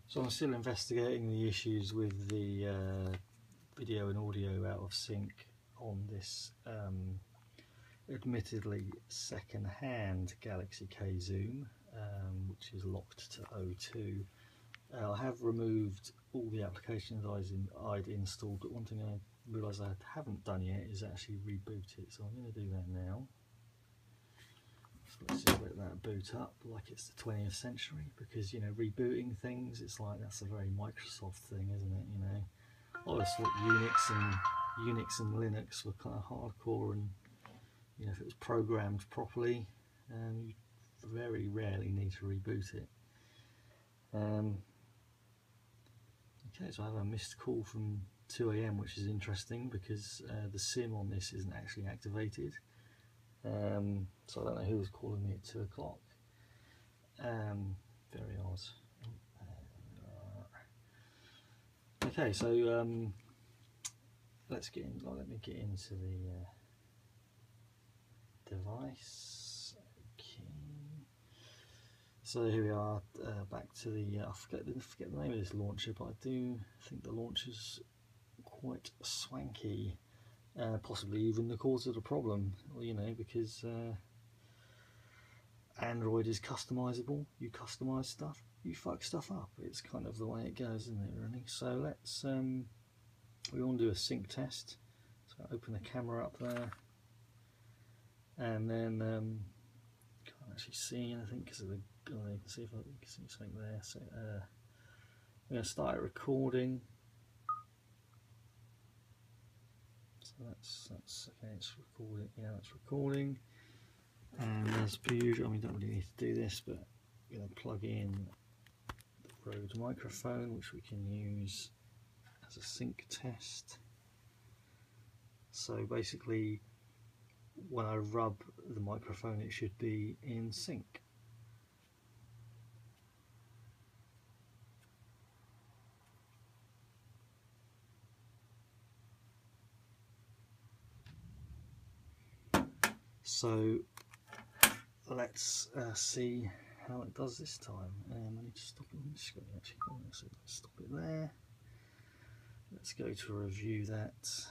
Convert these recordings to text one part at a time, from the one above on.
So I'm still investigating the issues with the video and audio out of sync on this admittedly second-hand Galaxy K Zoom, which is locked to O2. I have removed all the applications I'd installed, but one thing I realised I haven't done yet is actually reboot it, so I'm going to do that now. So let's just let that boot up like it's the 20th century, because, you know, rebooting things, it's like that's a very Microsoft thing, isn't it? You know, I always thought Unix and Linux were kind of hardcore, and, you know, if it was programmed properly, you very rarely need to reboot it. Okay, so I have a missed call from 2 AM, which is interesting because the SIM on this isn't actually activated. So I don't know who was calling me at 2 o'clock. Very odd. Okay, so let's get in. Let me get into the device. Okay. So here we are, back to the. I forget the name of this launcher, but I do think the launcher's quite swanky. Possibly even the cause of the problem, you know, because Android is customizable. You customize stuff, you fuck stuff up. It's kind of the way it goes, isn't it, really? So let's we want to do a sync test. So open the camera up there, and then can't actually see anything because of the. You can see if I can see something there. So I'm going to start recording. So that's okay. It's recording. Yeah, it's recording. And as per usual, I mean, don't really need to do this, but I'm going to plug in the Rode microphone, which we can use as a sync test. So basically, when I rub the microphone, it should be in sync. So let's see how it does this time. I need to stop it on the screen actually. So let's stop it there. Let's go to review that,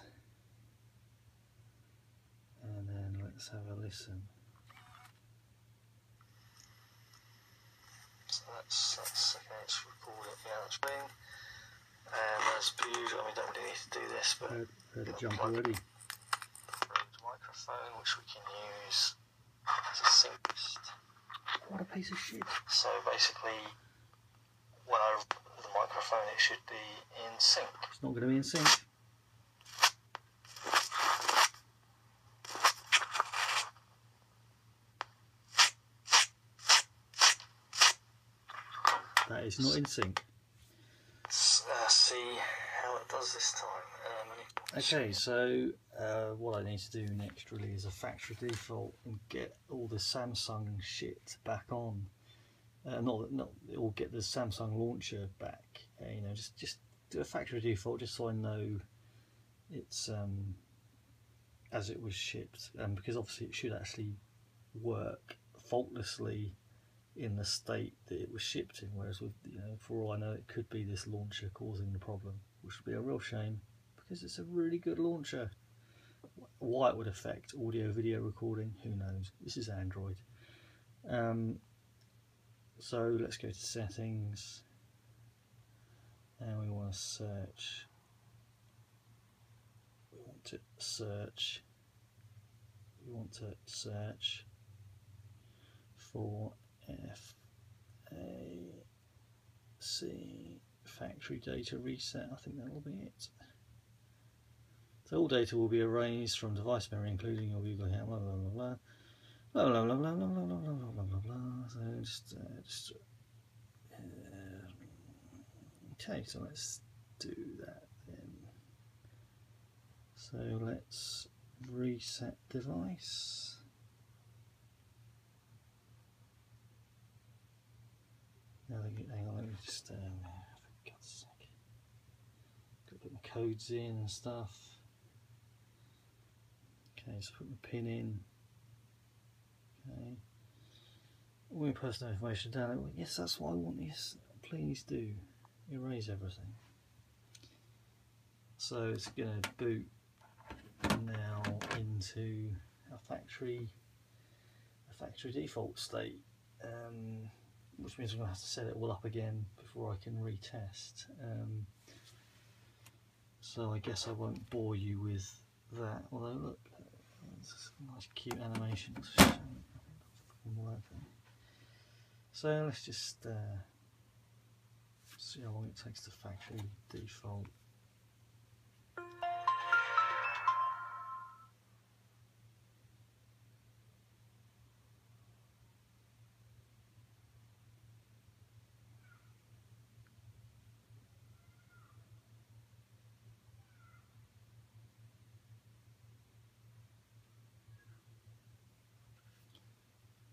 and then let's have a listen. So that's okay. It's recording. Yeah, it's playing. And as per usual, I mean, don't really need to do this, but heard it jump already. Microphone, which we can use as a sync test. What a piece of shit. So basically, when I rub the microphone, it should be in sync. It's not going to be in sync. That is not in sync. Let's see how it does this time. Okay, so what I need to do next really is a factory default and get all the Samsung shit back on. Or get the Samsung launcher back. You know, just do a factory default just so I know it's as it was shipped, because obviously it should actually work faultlessly in the state that it was shipped in. Whereas with, you know, for all I know, it could be this launcher causing the problem, which would be a real shame, because it's a really good launcher. Why it would affect audio video recording, who knows. This is Android. So let's go to settings, and we want to search. We want to search for FAC factory data reset. I think that will be it. So all data will be erased from device memory, including your Google account, blah blah blah blah. Blah blah blah blah blah blah blah blah blah blah blah. So okay, so let's do that then. So let's reset device. Now hang on, let me just for God's sake. Gotta put my codes in and stuff. Okay, so put my pin in. Okay. All your personal information down. Yes, that's what I want. Yes, please do. erase everything. So it's going to boot now into a factory default state, which means I'm going to have to set it all up again before I can retest. So I guess I won't bore you with that, although look, it's a nice cute animation. So let's just see how long it takes to factory default.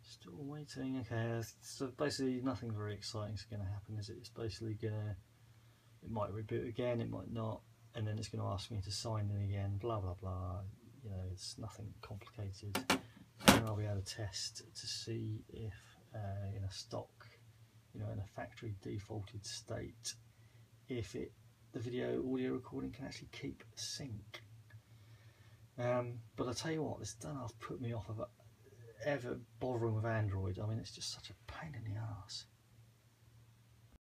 Still waiting. Okay, so basically nothing very exciting is going to happen, is it? It's basically it might reboot again, it might not, and then it's going to ask me to sign in again, blah blah blah. You know, it's nothing complicated. And I'll be able to test to see if in a stock, in a factory defaulted state, if the video audio recording can actually keep sync. But I tell you what, this done half put me off of ever bothering with Android. I mean, it's just such a pain in the arse.